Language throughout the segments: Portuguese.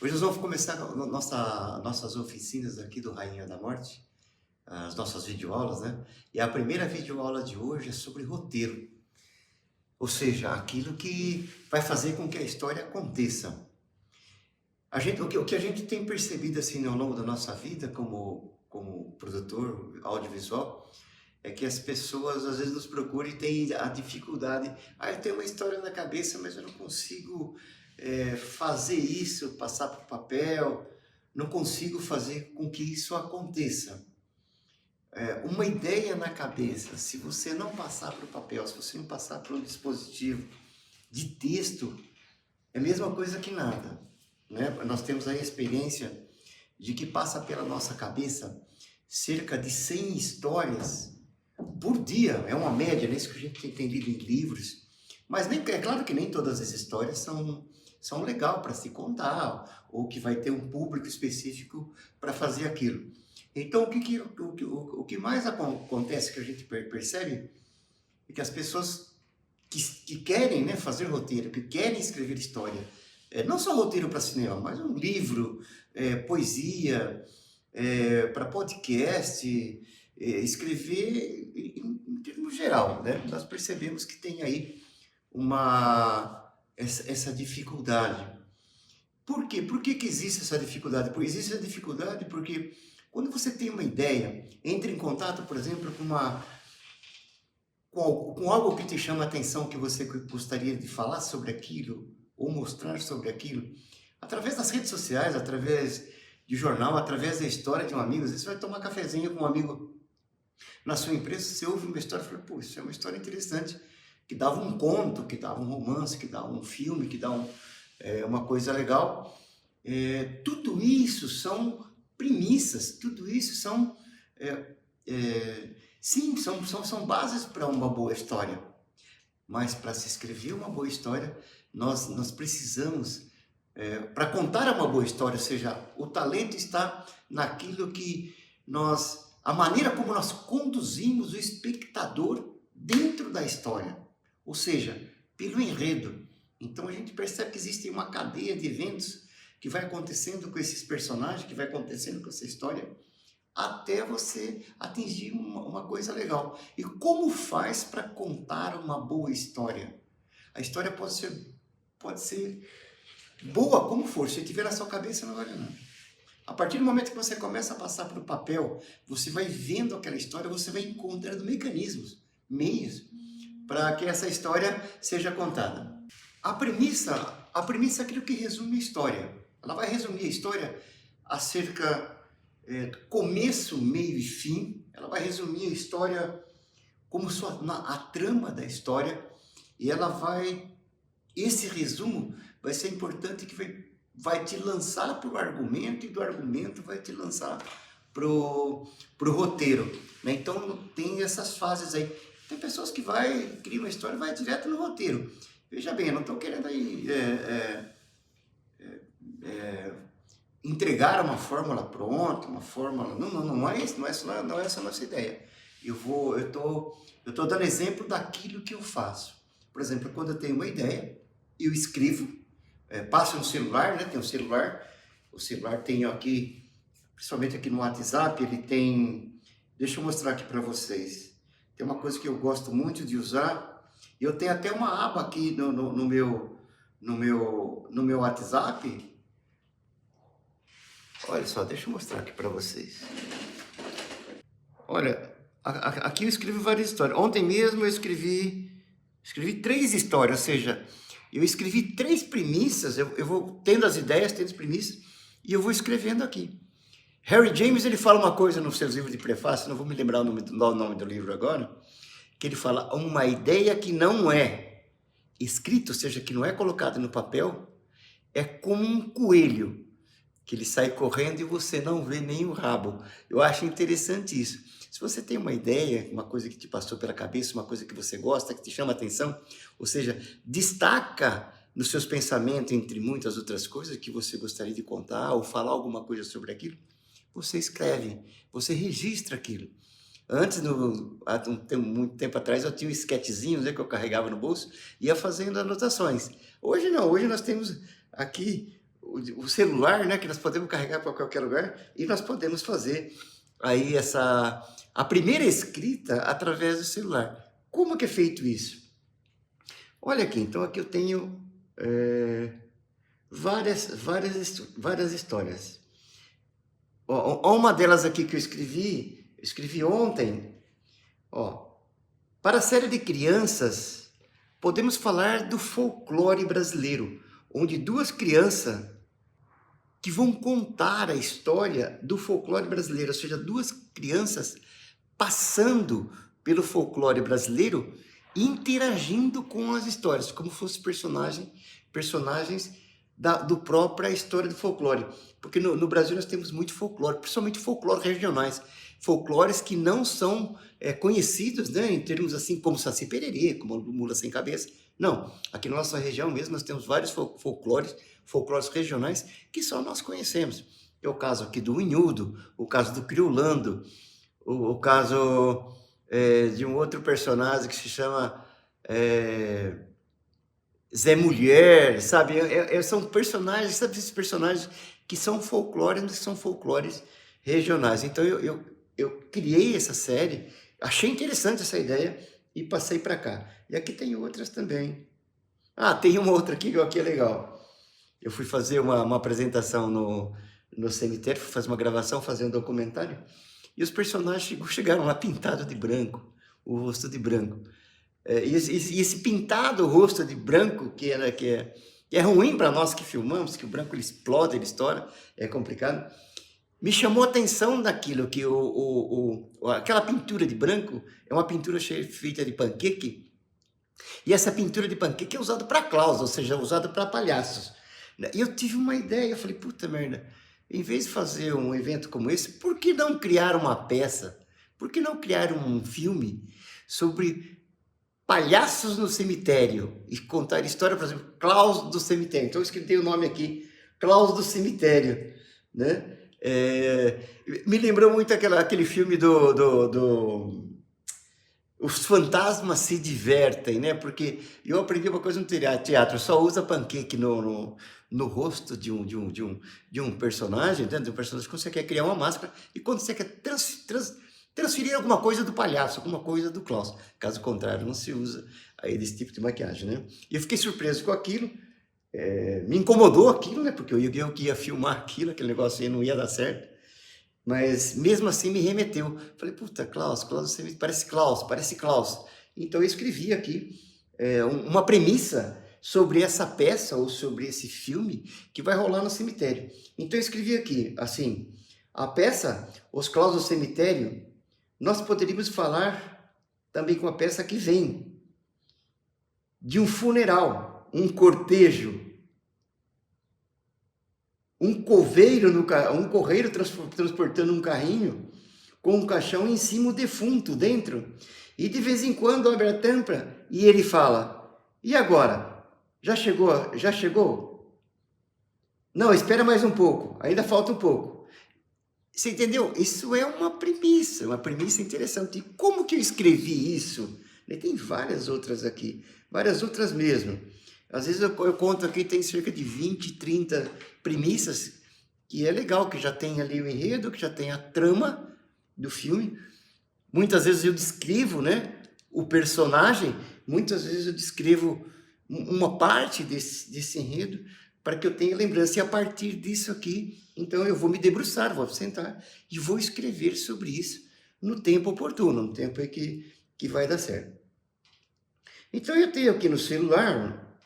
Hoje nós vamos começar nossas oficinas aqui do Rainha da Morte, as nossas videoaulas, né? E a primeira videoaula de hoje é sobre roteiro, ou seja, aquilo que vai fazer com que a história aconteça. O que a gente tem percebido assim ao longo da nossa vida como produtor audiovisual é que as pessoas às vezes nos procuram e têm a dificuldade. Eu tenho uma história na cabeça, mas eu não consigo fazer isso, passar para o papel, não consigo fazer com que isso aconteça. Uma ideia na cabeça, se você não passar para o papel, se você não passar para um dispositivo de texto, é a mesma coisa que nada, né? Nós temos a experiência de que passa pela nossa cabeça cerca de 100 histórias por dia. É uma média, né? Isso que a gente tem lido em livros. Mas é claro que nem todas as histórias são legal para se contar, ou que vai ter um público específico para fazer aquilo. Então, o que mais acontece, que a gente percebe, é que as pessoas que querem, né, fazer roteiro, que querem escrever história, não só roteiro para cinema, mas um livro, poesia, para podcast, escrever em termos geral, né? Nós percebemos que tem aí essa dificuldade. Por quê? Por que existe essa dificuldade? Existe essa dificuldade porque quando você tem uma ideia, entra em contato, por exemplo, com algo que te chama a atenção, que você gostaria de falar sobre aquilo, ou mostrar sobre aquilo, através das redes sociais, através de jornal, através da história de um amigo. Às vezes você vai tomar cafezinho com um amigo na sua empresa, você ouve uma história e fala, pô, isso é uma história interessante, que dava um conto, que dava um romance, que dava um filme, que dá uma coisa legal. Tudo isso são premissas, tudo isso são bases para uma boa história. Mas para se escrever uma boa história, nós precisamos, para contar uma boa história, ou seja, o talento está naquilo que a maneira como nós conduzimos o espectador dentro da história, ou seja, pelo enredo. Então a gente percebe que existe uma cadeia de eventos que vai acontecendo com esses personagens, que vai acontecendo com essa história, até você atingir uma coisa legal. E como faz para contar uma boa história? A história pode ser boa como for, se tiver na sua cabeça não vale nada. A partir do momento que você começa a passar para o papel, você vai vendo aquela história, você vai encontrando mecanismos, meios, para que essa história seja contada. A premissa é aquilo que resume a história. Ela vai resumir a história acerca começo, meio e fim. Ela vai resumir a história como a trama da história. E esse resumo vai ser importante, que vai te lançar para o argumento, e do argumento vai te lançar para o roteiro, né? Então tem essas fases aí. Tem pessoas que criam uma história e vai direto no roteiro. Veja bem, eu não estou querendo aí entregar uma fórmula pronta, uma fórmula. Não é isso, não é essa a nossa ideia. Eu tô dando exemplo daquilo que eu faço. Por exemplo, quando eu tenho uma ideia, eu escrevo, passo no celular, né? Tem um celular, o celular tem aqui, principalmente aqui no WhatsApp, ele tem. Deixa eu mostrar aqui para vocês. Tem uma coisa que eu gosto muito de usar. Eu tenho até uma aba aqui no meu WhatsApp. Olha só, deixa eu mostrar aqui para vocês. Olha, aqui eu escrevo várias histórias. Ontem mesmo eu escrevi 3 histórias, ou seja, eu escrevi 3 premissas, eu vou tendo as ideias, tendo as premissas, e eu vou escrevendo aqui. Harry James, ele fala uma coisa nos seus livros de prefácio, não vou me lembrar o nome do livro agora, que ele fala, uma ideia que não é escrita, ou seja, que não é colocada no papel, é como um coelho, que ele sai correndo e você não vê nem o rabo. Eu acho interessante isso. Se você tem uma ideia, uma coisa que te passou pela cabeça, uma coisa que você gosta, que te chama a atenção, ou seja, destaca nos seus pensamentos, entre muitas outras coisas que você gostaria de contar ou falar alguma coisa sobre aquilo, você escreve, você registra aquilo. Antes, muito tempo atrás, eu tinha um esquetezinho, né, que eu carregava no bolso e ia fazendo anotações. Hoje não, hoje nós temos aqui o celular, né, que nós podemos carregar para qualquer lugar, e nós podemos fazer aí a primeira escrita através do celular. Como que é feito isso? Olha aqui, então aqui eu tenho várias histórias. Ó, uma delas aqui que eu escrevi ontem, ó. Para a série de crianças, podemos falar do folclore brasileiro, onde duas crianças que vão contar a história do folclore brasileiro, ou seja, duas crianças passando pelo folclore brasileiro e interagindo com as histórias, como fossem personagens do própria história do folclore. Porque no Brasil nós temos muito folclore, principalmente folclore regionais, folclores que não são conhecidos, né, em termos assim como Saci Pererê, como Mula Sem Cabeça. Não, aqui na nossa região mesmo nós temos vários folclores regionais que só nós conhecemos. É o caso aqui do Unhudo, o caso do Criolando, o caso de um outro personagem que se chama Zé Mulher, sabe? São personagens, sabe, esses personagens que são folclores, mas que são folclores regionais. Então eu criei essa série, achei interessante essa ideia e passei para cá. E aqui tem outras também. Ah, tem uma outra aqui que é legal. Eu fui fazer uma apresentação no cemitério, fui fazer uma gravação, fazer um documentário, e os personagens chegaram lá pintados de branco, o rosto de branco. E esse pintado rosto de branco, que é ruim para nós que filmamos, que o branco ele explode, ele estoura, é complicado, me chamou a atenção daquilo, que aquela pintura de branco é uma pintura feita de panqueque, e essa pintura de panqueque é usada para clowns, ou seja, usada para palhaços. E eu tive uma ideia, eu falei, puta merda, em vez de fazer um evento como esse, por que não criar uma peça? Por que não criar um filme sobre palhaços no cemitério e contar história, por exemplo, Klaus do Cemitério? Então eu escrevi o nome aqui, Klaus do Cemitério, né? Me lembrou muito aquele filme Os Fantasmas Se Divertem, né? Porque eu aprendi uma coisa no teatro, só usa panqueque no rosto de um personagem, né? De um personagem quando você quer criar uma máscara e quando você quer transferir alguma coisa do palhaço, alguma coisa do Klaus. Caso contrário, não se usa aí desse tipo de maquiagem, né? E eu fiquei surpreso com aquilo, me incomodou aquilo, né? Porque eu que ia filmar aquilo, aquele negócio aí não ia dar certo. Mas mesmo assim me remeteu. Falei, puta, Klaus, parece Klaus. Então eu escrevi aqui uma premissa sobre essa peça ou sobre esse filme que vai rolar no cemitério. Então eu escrevi aqui, assim, a peça Os Klaus do Cemitério, nós poderíamos falar também com a peça que vem de um funeral, um cortejo, um correiro transportando um carrinho com um caixão em cima o defunto dentro. E de vez em quando abre a tampa e ele fala, e agora? Já chegou? Já chegou? Não, espera mais um pouco, ainda falta um pouco. Você entendeu? Isso é uma premissa interessante. E como que eu escrevi isso? Tem várias outras aqui, várias outras mesmo. Às vezes eu conto aqui, tem cerca de 20, 30 premissas, que é legal, que já tem ali o enredo, que já tem a trama do filme. Muitas vezes eu descrevo, né, o personagem, muitas vezes eu descrevo uma parte desse enredo, para que eu tenha lembrança. E a partir disso aqui, então eu vou me debruçar, vou sentar e vou escrever sobre isso no tempo oportuno, no tempo aí que vai dar certo. Então eu tenho aqui no celular,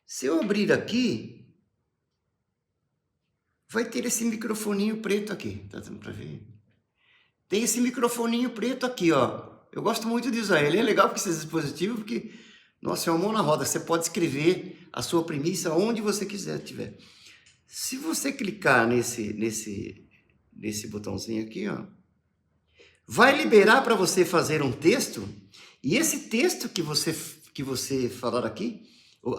se eu abrir aqui, vai ter esse microfoninho preto aqui, tá dando para ver? Tem esse microfoninho preto aqui, ó. Eu gosto muito de usar ele, é legal com esses dispositivos, porque, nossa, é uma mão na roda, você pode escrever a sua premissa onde você quiser tiver. Se você clicar nesse botãozinho aqui, ó, vai liberar para você fazer um texto, e esse texto que você falar aqui,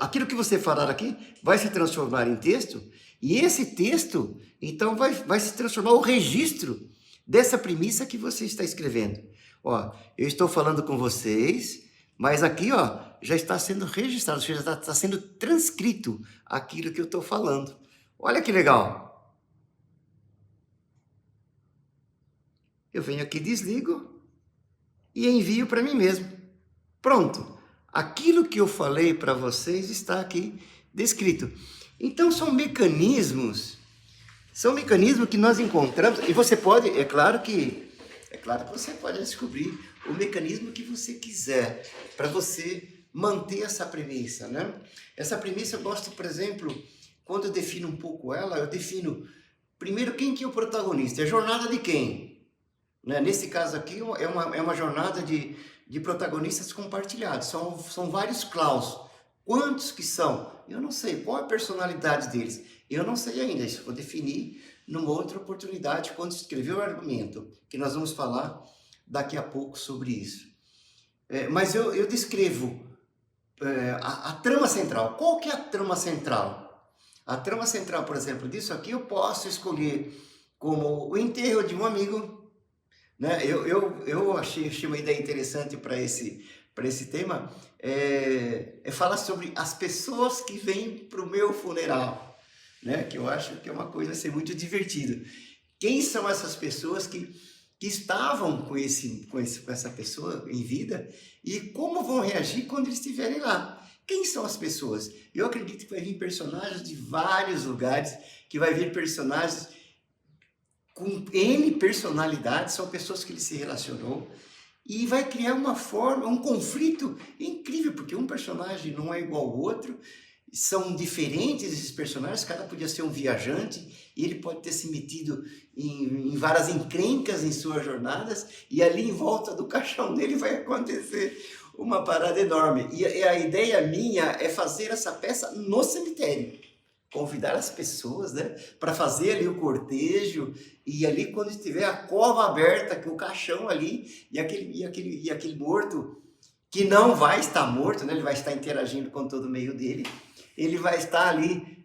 aquilo que você falar aqui, vai se transformar em texto, e esse texto, então, vai se transformar o registro dessa premissa que você está escrevendo. Ó, eu estou falando com vocês, mas aqui, ó, já está sendo registrado, já está sendo transcrito aquilo que eu estou falando. Olha que legal. Eu venho aqui, desligo e envio para mim mesmo. Pronto. Aquilo que eu falei para vocês está aqui descrito. Então são mecanismos que nós encontramos, e você pode, é claro que você pode descobrir o mecanismo que você quiser para você manter essa premissa, né? Essa premissa eu gosto, por exemplo, quando eu defino um pouco ela, eu defino primeiro quem que é o protagonista, é a jornada de quem? Né? Nesse caso aqui é uma jornada de protagonistas compartilhados, são vários Klaus. Quantos que são? Eu não sei. Qual é a personalidade deles? Eu não sei ainda. Isso eu vou definir numa outra oportunidade quando escrever o argumento, que nós vamos falar daqui a pouco sobre isso. Mas eu descrevo a trama central. Qual que é a trama central? A trama central, por exemplo, disso aqui eu posso escolher como o enterro de um amigo, né? Eu achei uma ideia interessante para esse tema, falar sobre as pessoas que vêm para o meu funeral, né? Que eu acho que é uma coisa assim, muito divertida. Quem são essas pessoas que estavam com essa pessoa em vida e como vão reagir quando eles estiverem lá? Quem são as pessoas? Eu acredito que vai vir personagens de vários lugares, que vai vir personagens com N personalidades, são pessoas que ele se relacionou, e vai criar um conflito incrível, porque um personagem não é igual ao outro, são diferentes esses personagens, cada podia ser um viajante, e ele pode ter se metido em várias encrencas em suas jornadas, e ali em volta do caixão dele vai acontecer uma parada enorme. E a ideia minha é fazer essa peça no cemitério, convidar as pessoas, né, para fazer ali o cortejo, e ali quando estiver a cova aberta, com o caixão ali, e aquele morto, que não vai estar morto, né, ele vai estar interagindo com todo o meio dele, ele vai estar ali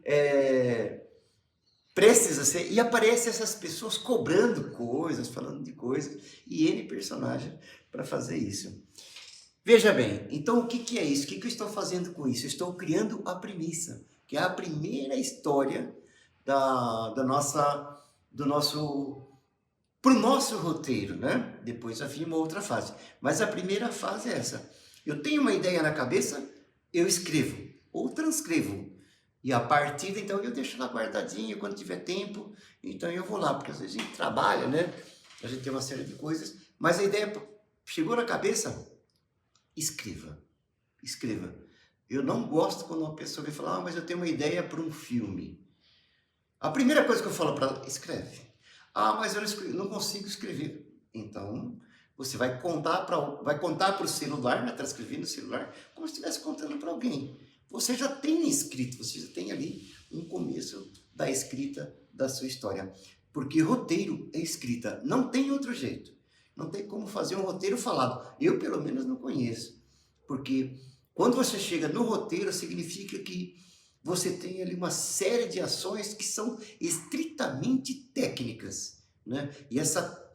prestes a ser, e aparecem essas pessoas cobrando coisas, falando de coisas, e N personagem para fazer isso. Veja bem, então o que é isso? O que eu estou fazendo com isso? Eu estou criando a premissa, que é a primeira história pro nosso roteiro, né? Depois já vem uma outra fase. Mas a primeira fase é essa. Eu tenho uma ideia na cabeça, eu escrevo ou transcrevo. E a partir então eu deixo lá guardadinho, quando tiver tempo, então eu vou lá, porque às vezes a gente trabalha, né? A gente tem uma série de coisas, mas a ideia chegou na cabeça, escreva. Eu não gosto quando uma pessoa vem falar, mas eu tenho uma ideia para um filme. A primeira coisa que eu falo para ela, escreve. Mas eu não consigo escrever. Então, você vai contar para o celular, vai transcrever no celular, como se estivesse contando para alguém. Você já tem escrito, você já tem ali um começo da escrita da sua história. Porque roteiro é escrita, não tem outro jeito. Não tem como fazer um roteiro falado. Eu, pelo menos, não conheço. Porque quando você chega no roteiro, significa que você tem ali uma série de ações que são estritamente técnicas, né? E essa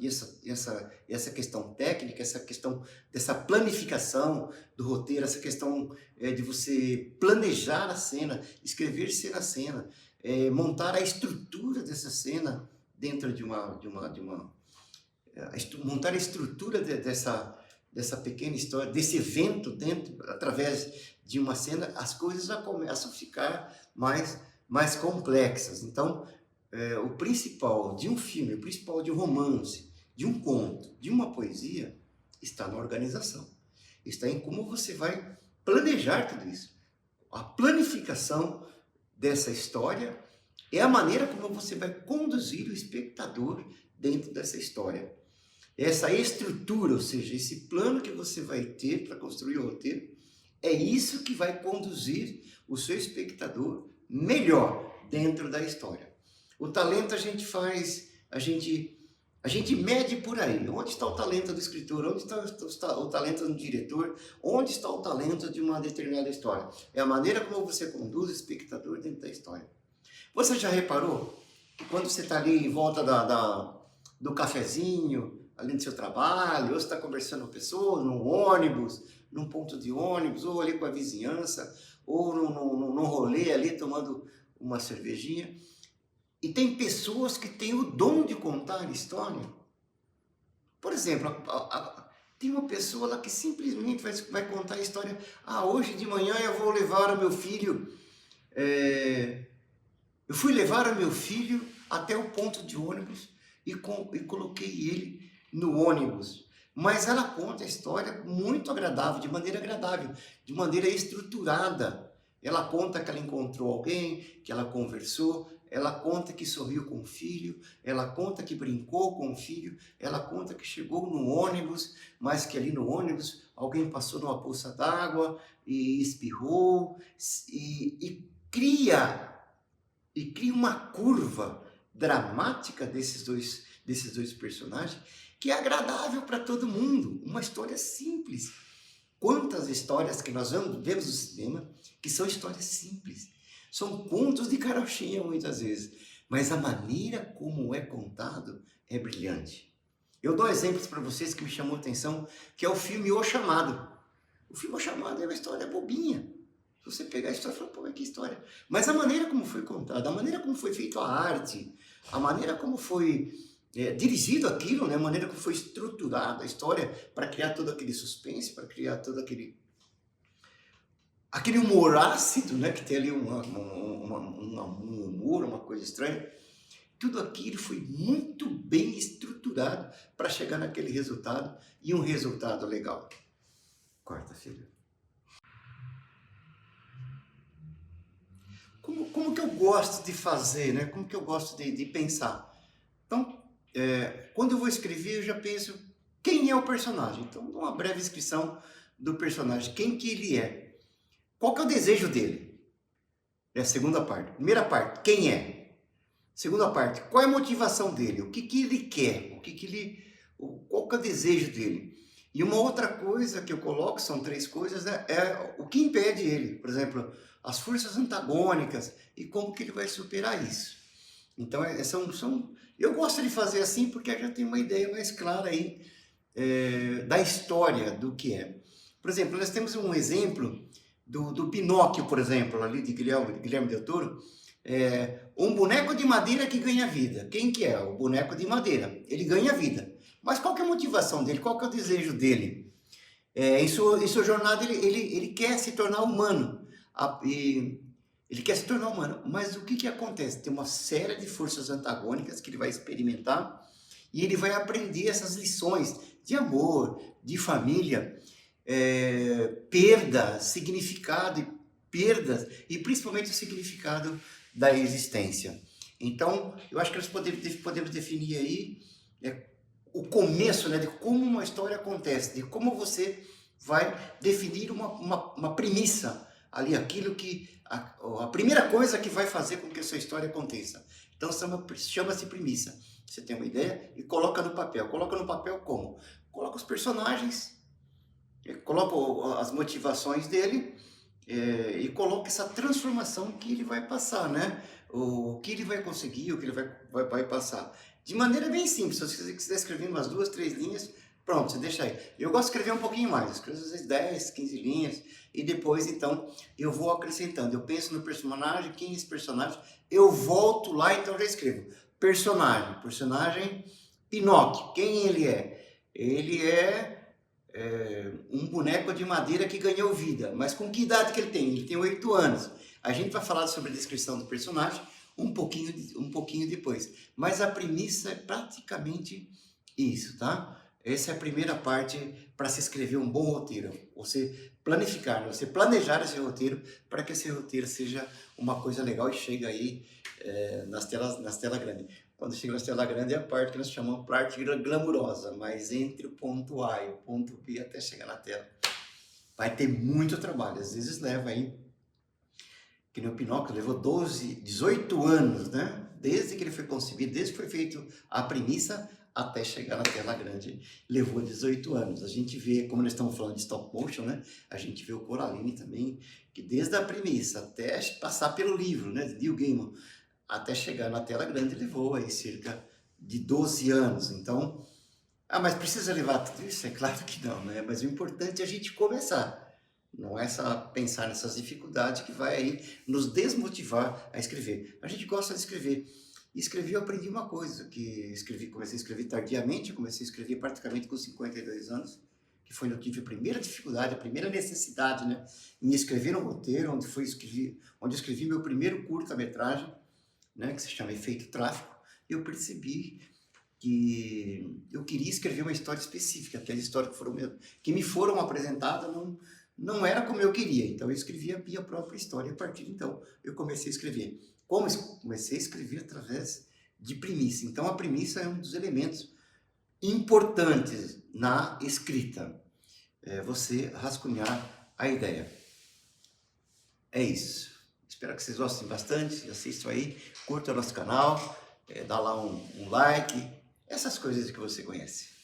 questão técnica, essa questão dessa planificação do roteiro, essa questão de você planejar a cena, escrever cena a cena, montar a estrutura dessa cena dentro montar a estrutura dessa pequena história, desse evento através de uma cena, as coisas já começam a ficar mais complexas. Então, o principal de um filme, o principal de um romance, de um conto, de uma poesia, está na organização. Está em como você vai planejar tudo isso. A planificação dessa história é a maneira como você vai conduzir o espectador dentro dessa história. Essa estrutura, ou seja, esse plano que você vai ter para construir o roteiro, é isso que vai conduzir o seu espectador melhor dentro da história. O talento a gente mede por aí. Onde está o talento do escritor? Onde está o talento do diretor? Onde está o talento de uma determinada história? É a maneira como você conduz o espectador dentro da história. Você já reparou que quando você está ali em volta do cafezinho, ali no seu trabalho, ou você está conversando com pessoas, no ônibus, num ponto de ônibus, ou ali com a vizinhança, ou num rolê ali tomando uma cervejinha. E tem pessoas que têm o dom de contar história. Por exemplo, tem uma pessoa lá que simplesmente vai contar a história. Ah, hoje de manhã eu vou levar o meu filho. Eu fui levar o meu filho até o ponto de ônibus e coloquei ele no ônibus. Mas ela conta a história muito agradável, de maneira estruturada. Ela conta que ela encontrou alguém, que ela conversou, ela conta que sorriu com o filho, ela conta que brincou com o filho, ela conta que chegou no ônibus, mas que ali no ônibus alguém passou numa poça d'água e espirrou, e cria uma curva dramática desses dois personagens que é agradável para todo mundo. Uma história simples. Quantas histórias que nós vemos no cinema que são histórias simples. São contos de carochinha muitas vezes. Mas a maneira como é contado é brilhante. Eu dou exemplos para vocês que me chamou a atenção, que é o filme O Chamado. O filme O Chamado é uma história bobinha. Se você pegar a história e falar, pô, que história. Mas a maneira como foi contada, a maneira como foi feita a arte, a maneira como foi dirigido aquilo, né? A maneira como foi estruturada a história para criar todo aquele suspense, para criar todo aquele humor ácido, né? Que tem ali um humor, uma coisa estranha. Tudo aquilo foi muito bem estruturado para chegar naquele resultado e um resultado legal. Quarta-feira. Como que eu gosto de fazer, né? Como que eu gosto de pensar? Então, quando eu vou escrever, eu já penso quem é o personagem. Então, uma breve descrição do personagem, quem que ele é. Qual que é o desejo dele? É a segunda parte. Primeira parte, quem é? Segunda parte, qual é a motivação dele? O que que ele quer? Qual que é o desejo dele? E uma outra coisa que eu coloco, são três coisas, é o que impede ele. Por exemplo, as forças antagônicas e como que ele vai superar isso. Então, eu gosto de fazer assim porque eu já tenho uma ideia mais clara aí da história do que é. Por exemplo, nós temos um exemplo do Pinóquio, por exemplo, ali de Guilherme Del Toro, um boneco de madeira que ganha vida. Quem que é? O boneco de madeira. Ele ganha vida. Mas qual que é a motivação dele? Qual que é o desejo dele? Em sua jornada, ele quer se tornar humano. Ele quer se tornar humano. Mas o que que acontece? Tem uma série de forças antagônicas que ele vai experimentar e ele vai aprender essas lições de amor, de família, perda, significado e perdas, e principalmente o significado da existência. Então, eu acho que nós podemos definir aí o começo, né, de como uma história acontece, de como você vai definir uma premissa ali, aquilo que a primeira coisa que vai fazer com que a sua história aconteça. Então, chama-se premissa. Você tem uma ideia e coloca no papel. Coloca no papel como? Coloca os personagens, coloca as motivações dele, e coloca essa transformação que ele vai passar, né? O que ele vai conseguir, o que ele vai passar. De maneira bem simples, se você quiser escrever umas 2, 3 linhas, pronto, você deixa aí. Eu gosto de escrever um pouquinho mais, eu escrevo às vezes 10, 15 linhas, e depois, então, eu vou acrescentando. Eu penso no personagem, quem é esse personagem, eu volto lá, então eu já escrevo. Personagem Pinóquio, quem ele é? Ele é um boneco de madeira que ganhou vida. Mas com que idade que ele tem? Ele tem 8 anos. A gente vai falar sobre a descrição do personagem um pouquinho depois. Mas a premissa é praticamente isso, tá? Essa é a primeira parte para se escrever um bom roteiro. Você planificar, você planejar esse roteiro para que esse roteiro seja uma coisa legal e chegue aí nas telas grandes. Quando chega na tela grande é a parte que nós chamamos de parte glamurosa, mas entre o ponto A e o ponto B até chegar na tela vai ter muito trabalho. Às vezes leva aí, que nem o Pinóquio levou 18 anos, né? Desde que ele foi concebido, desde que foi feito a premissa até chegar na tela grande, levou 18 anos. A gente vê, como nós estamos falando de stop motion, né? A gente vê o Coraline também, que desde a premissa até passar pelo livro, né? De Neil Gaiman, até chegar na tela grande levou aí cerca de 12 anos. Então, Ah, mas precisa levar tudo isso? É claro que não, né? Mas o importante é a gente começar. Não é só pensar nessas dificuldades que vai aí nos desmotivar a escrever. A gente gosta de escrever. E escrever eu aprendi uma coisa, que comecei a escrever tardiamente, eu comecei a escrever praticamente com 52 anos, que foi onde eu tive a primeira dificuldade, a primeira necessidade, né, em escrever um roteiro, onde eu escrevi meu primeiro curta-metragem, né, que se chama Efeito Tráfico. Eu percebi que eu queria escrever uma história específica, aquela história que me foram apresentadas não era como eu queria, então eu escrevi a minha própria história, e a partir de então eu comecei a escrever. Como comecei a escrever através de premissa, então a premissa é um dos elementos importantes na escrita, é você rascunhar a ideia. É isso. Espero que vocês gostem bastante, assistam aí, curtam o nosso canal, dá lá um like, essas coisas que você conhece.